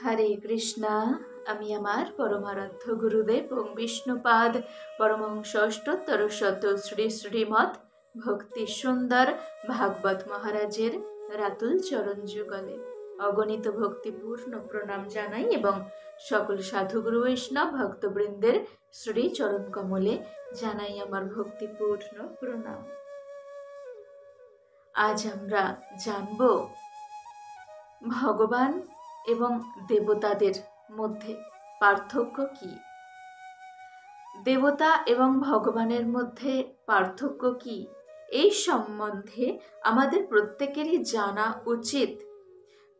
হরে কৃষ্ণা। আমি আমার পরমারাধ্য গুরুদেব এবং বিষ্ণুপাদ পরমহংস অষ্টোত্তর শত শ্রী শ্রীমৎ ভক্তি সুন্দর ভাগবত মহারাজের রাতুল চরণ যুগলে অগণিত ভক্তিপূর্ণ প্রণাম জানাই এবং সকল সাধুগুরু বৈষ্ণব ভক্তবৃন্দের শ্রী চরণ কমলে জানাই আমার ভক্তিপূর্ণ প্রণাম। আজ আমরা জানব ভগবান এবং দেবতাদের মধ্যে পার্থক্য কি। দেবতা এবং ভগবানের মধ্যে পার্থক্য কি, এই সম্বন্ধে আমাদের প্রত্যেকেরই জানা উচিত।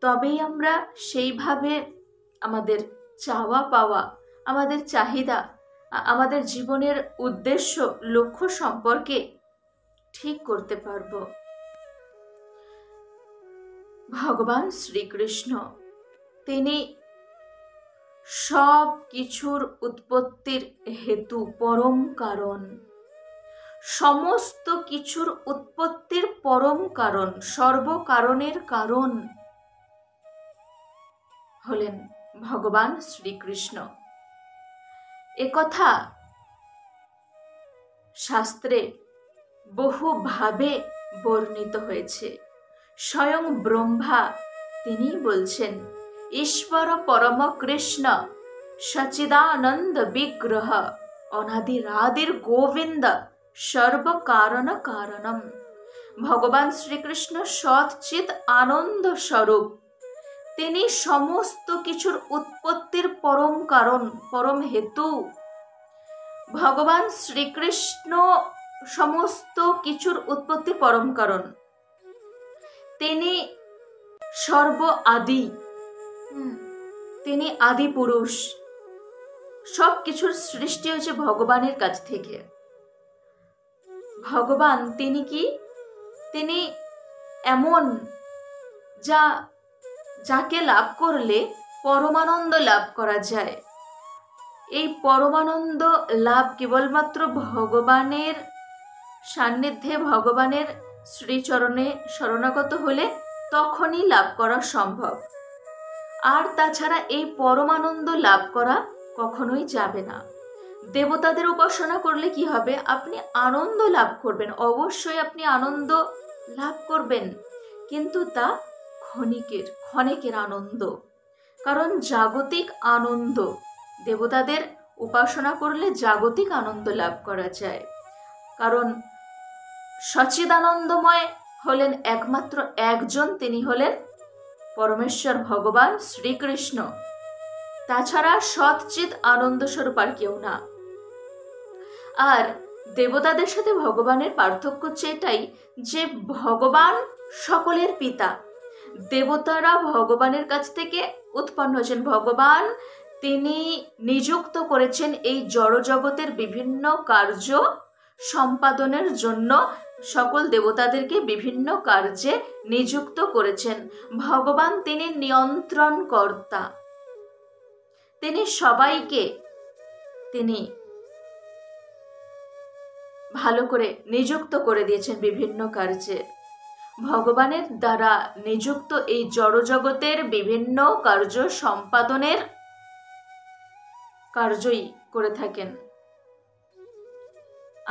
তবেই আমরা সেইভাবে আমাদের চাওয়া পাওয়া, আমাদের চাহিদা, আমাদের জীবনের উদ্দেশ্য লক্ষ্য সম্পর্কে ঠিক করতে পারব। ভগবান শ্রীকৃষ্ণ তিনি সব কিছুর উৎপত্তির হেতু, পরম কারণ, সমস্ত কিছুর উৎপত্তির পরম কারণ, সর্বকারণের কারণ হলেন ভগবান শ্রীকৃষ্ণ। একথা শাস্ত্রে বহুভাবে বর্ণিত হয়েছে। স্বয়ং ব্রহ্মা তিনি বলছেন, ঈশ্বর পরম কৃষ্ণ সচিদানন্দ বিগ্রহ অনাদিরাদির গোবিন্দ সর্বকারণ কারণম। ভগবান শ্রীকৃষ্ণ সৎচিৎ আনন্দ স্বরূপ, তিনি সমস্ত কিছুর উৎপত্তির পরম কারণ, পরম হেতু। ভগবান শ্রীকৃষ্ণ সমস্ত কিছুর উৎপত্তির পরম কারণ। তিনি সর্ব আদি, তিনি আদি পুরুষ। সব কিছুর সৃষ্টি হয়েছে ভগবানের কাছ থেকে। ভগবান তিনি কি? তিনি এমন যাকে লাভ করলে পরমানন্দ লাভ করা যায়। এই পরমানন্দ লাভ কেবলমাত্র ভগবানের সান্নিধ্যে, ভগবানের শ্রীচরণে শরণাগত হলে তখনই লাভ করা সম্ভব। আর তাছাড়া এই পরমানন্দ লাভ করা কখনোই যাবে না। দেবতাদের উপাসনা করলে কি হবে? আপনি আনন্দ লাভ করবেন, অবশ্যই আপনি আনন্দ লাভ করবেন, কিন্তু তা ক্ষণিকের আনন্দ। কারণ জাগতিক আনন্দ, দেবতাদের উপাসনা করলে জাগতিক আনন্দ লাভ করা যায়। কারণ সচিদানন্দময় হলেন একমাত্র একজন, তিনি হলেন পরমেশ্বর ভগবান শ্রীকৃষ্ণ। তাছাড়া সৎচিৎ আনন্দ স্বরূপ আর কেউ না। আর দেবতাদের সাথে ভগবানের পার্থক্য হচ্ছে এটাই যে ভগবান সকলের পিতা। দেবতারা ভগবানের কাছ থেকে উৎপন্ন হয়েছেন। ভগবান তিনি নিযুক্ত করেছেন এই জড়জগতের বিভিন্ন কার্য সম্পাদনের জন্য, সকল দেবতাদেরকে বিভিন্ন কার্যে নিযুক্ত করেছেন। ভগবান তিনি নিয়ন্ত্রণ কর্তা, তিনি সবাইকে তিনি ভালো করে নিযুক্ত করে দিয়েছেন বিভিন্ন কার্যে। ভগবানের দ্বারা নিযুক্ত এই জড়জগতের বিভিন্ন কার্য সম্পাদনের কার্যই করে থাকেন।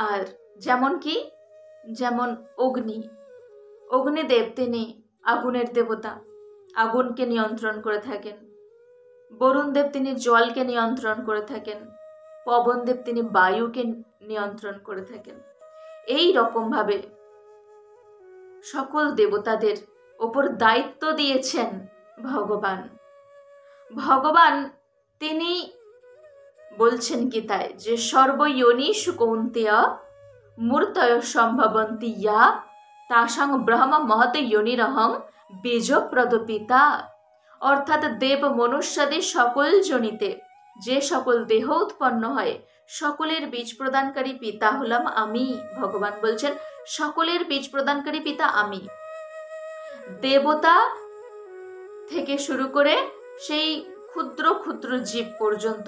আর যেমন অগ্নিদেব তিনি আগুনের দেবতা, আগুনকে নিয়ন্ত্রণ করে থাকেন। বরুণদেব তিনি জলকে নিয়ন্ত্রণ করে থাকেন। পবনদেব তিনি বায়ুকে নিয়ন্ত্রণ করে থাকেন। এই রকম ভাবে সকল দেবতাদের ওপর দায়িত্ব দিয়েছেন ভগবান। ভগবান তিনি বলছেন গীতায় যে সর্বয়োনিষু কৌন্তেয় মূর্তয় সম্ভবন্তি ইয়া তাসাং ব্রহ্ম মহৎ যোনিরহং বীজপ্রদ পিতা। অর্থাৎ দেব মনুষ্যাদি সকল জনিতে যে সকল দেহ উৎপন্ন হয়, সকলের বীজ প্রদানকারী পিতা হলাম আমি। ভগবান বলছেন সকলের বীজ প্রদানকারী পিতা আমি। দেবতা থেকে শুরু করে সেই ক্ষুদ্র ক্ষুদ্র জীব পর্যন্ত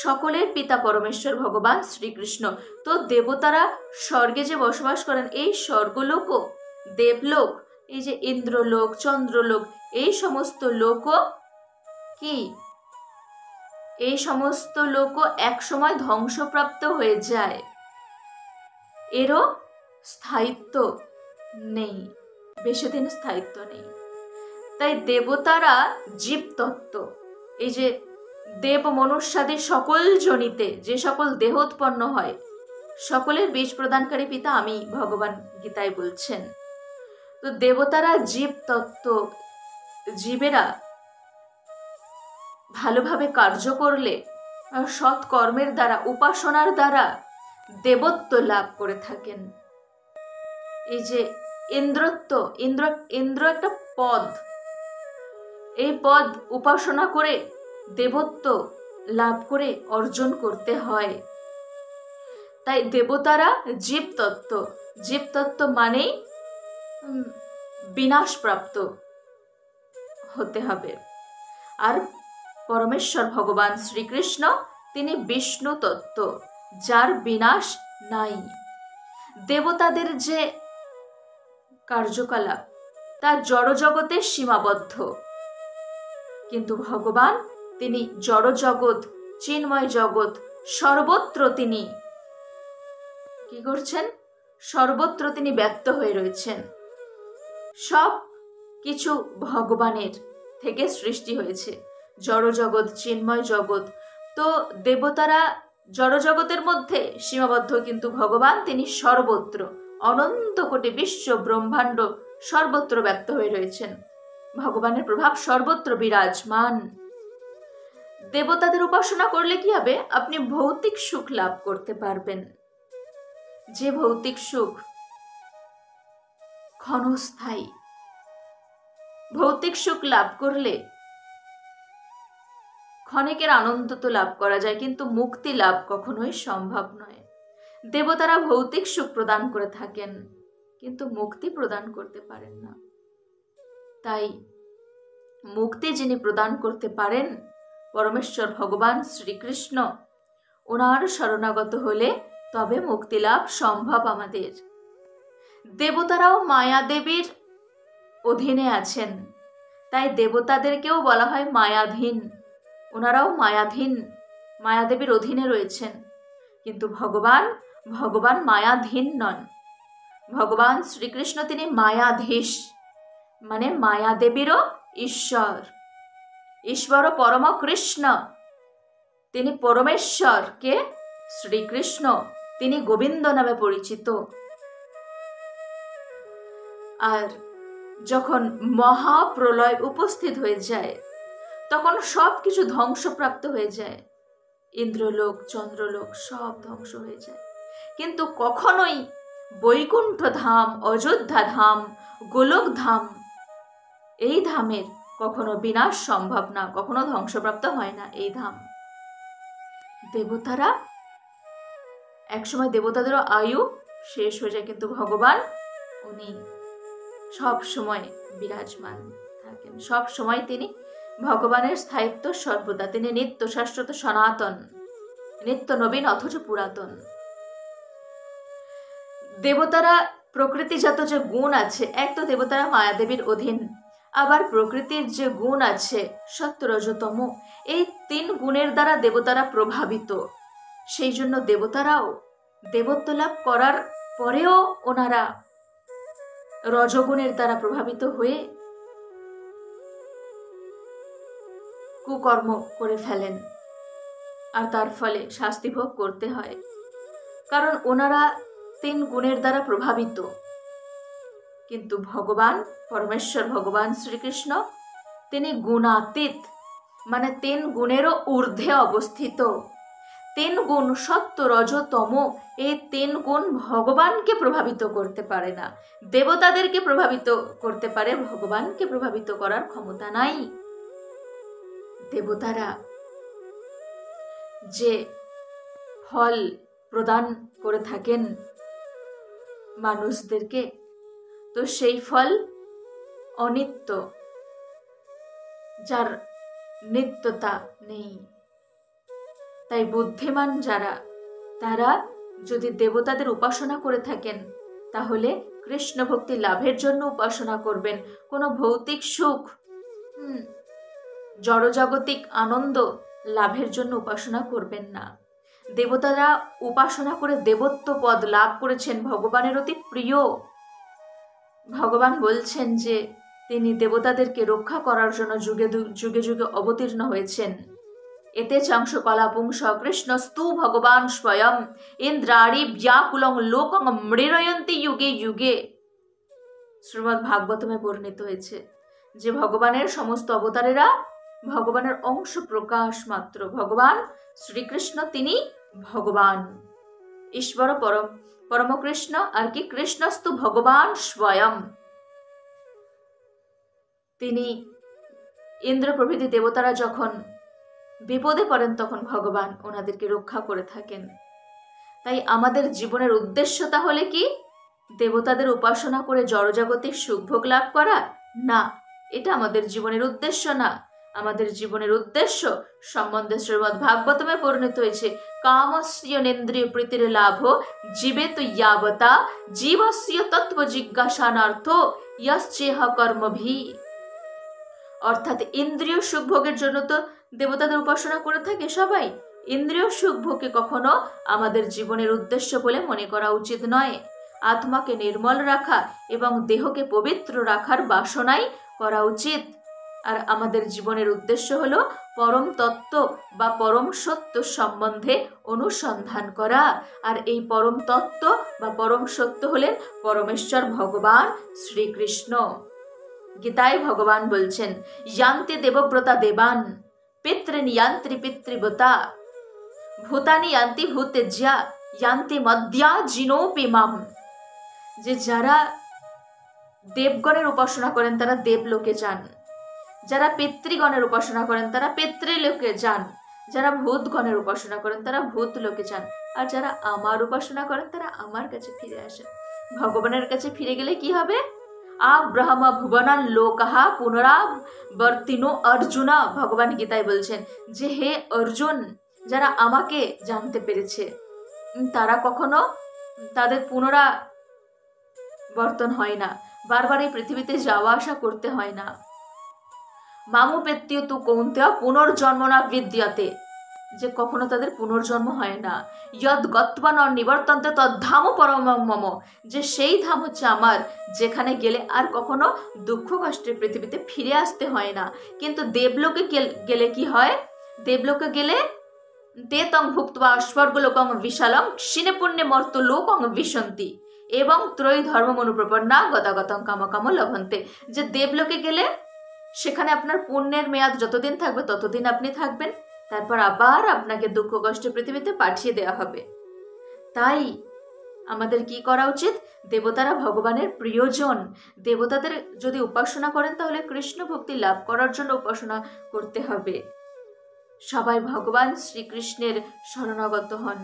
সকলের পিতা পরমেশ্বর ভগবান শ্রীকৃষ্ণ। তো দেবতারা স্বর্গে যে বসবাস করেন, এই স্বর্গলোকও, দেবলোক, এই যে ইন্দ্রলোক, চন্দ্রলোক, এই সমস্ত লোকও কি এই সমস্ত লোকও একসময় ধ্বংসপ্রাপ্ত হয়ে যায়, এরও স্থায়িত্ব নেই, বেশি দিন স্থায়িত্ব নেই। তাই দেবতারা জীবতত্ত্ব, এই যে দেব মনুষ্যাদি সকল জনিতে যে সকল দেহ উৎপন্ন হয়, সকলের বীজ প্রদানকারী পিতা আমি, ভগবান গীতায় বলছেন। তো দেবতারা জীবতত্ত্ব, জীবেরা ভালোভাবে কার্য করলে, সৎ কর্মের দ্বারা, উপাসনার দ্বারা দেবত্ব লাভ করে থাকেন। এই যে ইন্দ্রত্ব, ইন্দ্র একটা পদ, এই পদ উপাসনা করে দেবত্ব লাভ করে অর্জন করতে হয়। তাই দেবতারা জীবতত্ত্ব, জীবতত্ত্ব মানেই বিনাশপ্রাপ্ত হতে হবে। আর পরমেশ্বর ভগবান শ্রীকৃষ্ণ তিনি বিষ্ণু তত্ত্ব, যার বিনাশ নাই। দেবতাদের যে কার্যকলাপ তা জড়জগতে সীমাবদ্ধ, কিন্তু ভগবান তিনি জড়জগৎ, চিন্ময় জগৎ, সর্বত্র তিনি কি করছেন? সর্বত্র তিনি ব্যক্ত হয়ে রয়েছেন। সব কিছু ভগবানের থেকে সৃষ্টি হয়েছে, জড়জগৎ, চিন্ময় জগৎ। তো দেবতারা জড়জগতের মধ্যে সীমাবদ্ধ, কিন্তু ভগবান তিনি সর্বত্র, অনন্ত কোটি বিশ্ব ব্রহ্মাণ্ড সর্বত্র ব্যক্ত হয়ে রয়েছেন। ভগবানের প্রভাব সর্বত্র বিরাজমান। দেবতাদের উপাসনা করলে কি হবে? আপনি ভৌতিক সুখ লাভ করতে পারবেন, যে ভৌতিক সুখ ক্ষণস্থায়ী। ভৌতিক সুখ লাভ করলে ক্ষণিকের আনন্দ তো লাভ করা যায়, কিন্তু মুক্তি লাভ কখনোই সম্ভব নয়। দেবতারা ভৌতিক সুখ প্রদান করে থাকেন, কিন্তু মুক্তি প্রদান করতে পারেন না। তাই মুক্তি যিনি প্রদান করতে পারেন, পরমেশ্বর ভগবান শ্রীকৃষ্ণ, ওনার শরণাগত হলে তবে মুক্তি লাভ সম্ভব আমাদের। দেবতারাও মায়াদেবীর অধীনে আছেন, তাই দেবতাদেরকেও বলা হয় মায়াধীন। ওনারাও মায়াধীন, মায়াদেবীর অধীনে রয়েছেন। কিন্তু ভগবান মায়াধীন নন। ভগবান শ্রীকৃষ্ণ তিনি মায়াধীশ, মানে মায়াদেবীরও ঈশ্বর। ঈশ্বর পরম কৃষ্ণ, তিনি পরমেশ্বর কে শ্রীকৃষ্ণ, তিনি গোবিন্দ নামে পরিচিত। আর যখন মহাপ্রলয় উপস্থিত হয়ে যায়, তখন সব কিছু ধ্বংসপ্রাপ্ত হয়ে যায়। ইন্দ্রলোক, চন্দ্রলোক সব ধ্বংস হয়ে যায়, কিন্তু কখনোই বৈকুণ্ঠ ধাম, অযোধ্যা ধাম, গোলক ধাম, এই ধামের কখনো বিনাশ সম্ভব না, কখনো ধ্বংসপ্রাপ্ত হয় না এই ধাম। দেবতারা একসময়, দেবতাদেরও আয়ু শেষ হয়ে যায়, কিন্তু ভগবান উনি সব সময় বিরাজমান থাকেন। সব সময় তিনি, ভগবানের স্থায়িত্ব সর্বদা, তিনি নিত্য শাশ্বত সনাতন, নিত্য নবীন অথচ পুরাতন। দেবতারা প্রকৃতিজাত যে গুণ আছে, এক তো দেবতারা মায়াদেবীর অধীন, আবার প্রকৃতির যে গুণ আছে সত্য রজ তম, এই 3 গুণের দ্বারা দেবতারা প্রভাবিত। সেই জন্য দেবতারাও দেবত্ব লাভ করার পরেও ওনারা রজগুণের দ্বারা প্রভাবিত হয়ে কুকর্ম করে ফেলেন, আর তার ফলে শাস্তি ভোগ করতে হয়, কারণ ওনারা 3 গুণের দ্বারা প্রভাবিত। কিন্তু ভগবান পরমেশ্বর ভগবান শ্রীকৃষ্ণ তিনি গুণাতীত, মানে 3 গুণেরও ঊর্ধ্বে অবস্থিত। 3 গুণ সত্য রজ তম, এই 3 গুণ ভগবানকে প্রভাবিত করতে পারে না। দেবতাদেরকে প্রভাবিত করতে পারে, ভগবানকে প্রভাবিত করার ক্ষমতা নাই। দেবতারা যে ফল প্রদান করে থাকেন মানুষদেরকে, তো সেই ফল অনিত্য, যার নিত্যতা নেই। তাই বুদ্ধিমান যারা, তারা যদি দেবতাদের উপাসনা করে থাকেন, তাহলে কৃষ্ণ ভক্তি লাভের জন্য উপাসনা করবেন। কোনো ভৌতিক সুখ জড়জাগতিক আনন্দ লাভের জন্য উপাসনা করবেন না। দেবতারা উপাসনা করে দেবত্ব পদ লাভ করেছেন, ভগবানের অতি প্রিয়। ভগবান বলছেন যে তিনি দেবতাদেরকে রক্ষা করার জন্য যুগে যুগে যুগে অবতীর্ণ হয়েছেন। এতে চাংশ কলাপুংস কৃষ্ণস্তু ভগবান স্বয়ং ইন্দ্রাণী ব্যাকুলং লোকং মৃণয়ন্তি যুগে যুগে। শ্রীমদ্ ভাগবতমে বর্ণিত হয়েছে যে ভগবানের সমস্ত অবতারেরা ভগবানের অংশ প্রকাশ মাত্র। ভগবান শ্রীকৃষ্ণ তিনি ভগবান, ঈশ্বর পরমকৃষ্ণ আর কি কৃষ্ণস্তু ভগবান স্বয়ং। তিনি ইন্দ্র প্রভৃতি দেবতারা যখন বিপদে পড়েন তখন ভগবান ওনাদেরকে রক্ষা করে থাকেন। তাই আমাদের জীবনের উদ্দেশ্য তাহলে কি? দেবতাদের উপাসনা করে জড়জাগতিক সুখভোগ লাভ করা? না, এটা আমাদের জীবনের উদ্দেশ্য না। আমাদের জীবনের উদ্দেশ্য সম্বন্ধে শ্রীমদ্ ভাগবতমে পরিণত হয়েছে কামস্য নেন্দ্রিয় প্রীতির লাভ জীবেত ইয়াবতা জীবস্য তত্ত্ব জিজ্ঞাসানার্থ ইয়শ্চেহ কর্মভি। অর্থাৎ ইন্দ্রিয় সুখভোগের জন্য তো দেবতাদের উপাসনা করে থাকে সবাই। ইন্দ্রিয় সুখভোগকে কখনো আমাদের জীবনের উদ্দেশ্য বলে মনে করা উচিত নয়। আত্মাকে নির্মল রাখা এবং দেহকে পবিত্র রাখার বাসনাই করা উচিত। আর আমাদের জীবনের উদ্দেশ্য হলো পরম তত্ত্ব বা পরম সত্য সম্বন্ধে অনুসন্ধান করা। আর এই পরম তত্ত্ব বা পরম সত্য হলেন পরমেশ্বর ভগবান শ্রীকৃষ্ণ। গীতায় ভগবান বলছেন ইয়ান্তি দেবব্রতা দেবান পিতৃন ইয়ান্ত্রি পিতৃব্রতা ভূতানি ইয়ান্তি ভূতেজ্যা ইয়ান্তি মদ্যা জিনোপি মাম। যে যারা দেবগণের উপাসনা করেন তারা দেবলোকে যান, যারা পিতৃগণের উপাসনা করেন তারা পিতৃলোকে যান, যারা ভূতগণের উপাসনা করেন তারা ভূতলোকে যান, আর যারা আমার উপাসনা করেন তারা আমার কাছে ফিরে আসেন। ভগবানের কাছে ফিরে গেলে কি হবে? আব্রহ্ম ভুবনান লোকাহা পুনরাবর্তিনো অর্জুনা। ভগবান গীতায় বলছেন যে হে অর্জুন, যারা আমাকে জানতে পেরেছে তারা কখনো তাদের পুনরাবর্তন হয় না, বারবার এই পৃথিবীতে যাওয়া আসা করতে হয় না। মামুপেত্য তু কৌন্তেয় পুনর্জন্ম না বিদ্যতে, যে কখনো তাদের পুনর্জন্ম হয় না। যদ গত্বা ন নিবর্তন্তে তদ্ধাম পরমং মম, যে সেই ধাম হচ্ছে আমার, যেখানে গেলে আর কখনো দুঃখ কষ্টের পৃথিবীতে ফিরে আসতে হয় না। কিন্তু দেবলোকে গেলে কি হয়? দেবলোকে গেলে তে তং ভুক্তবা স্বর্গলোকং বিশালং ক্ষীণে পুণ্যে মর্ত লোকং বিশন্তি এবং ত্রয়ী ধর্ম অনুপ্রপন্না গতাগতং কামকাম লভন্তে। যে দেবলোকে গেলে সেখানে আপনার পুণ্যের মেয়াদ যতদিন থাকবে ততদিন আপনি থাকবেন, তারপর আবার আপনাকে দুঃখ কষ্টে পৃথিবীতে পাঠিয়ে দেওয়া হবে। তাই আমাদের কি করা উচিত? দেবতারা ভগবানের প্রিয়জন। দেবতাদের যদি উপাসনা করেন তাহলে কৃষ্ণ ভক্তি লাভ করার জন্য উপাসনা করতে হবে। সবাই ভগবান শ্রীকৃষ্ণের শরণাগত হন,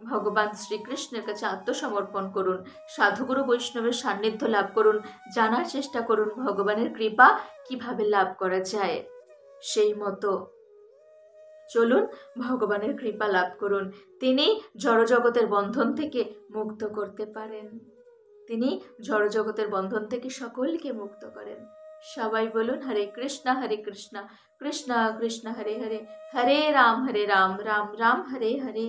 ভগবান শ্রীকৃষ্ণের কাছে আত্মসমর্পণ করুন, সাধুগুরু বৈষ্ণবের সান্নিধ্য লাভ করুন, জানার চেষ্টা করুন ভগবানের কৃপা কিভাবে লাভ করা যায়। সেই মতো চলুন, ভগবানের কৃপা লাভ করুন। তিনি জড়জগতের বন্ধন থেকে মুক্ত করতে পারেন, তিনি জড়জগতের বন্ধন থেকে সকলকে মুক্ত করেন। সবাই বলুন হরে কৃষ্ণ কৃষ্ণ কৃষ্ণ হরে হরে, হরে রাম রাম রাম হরে হরে।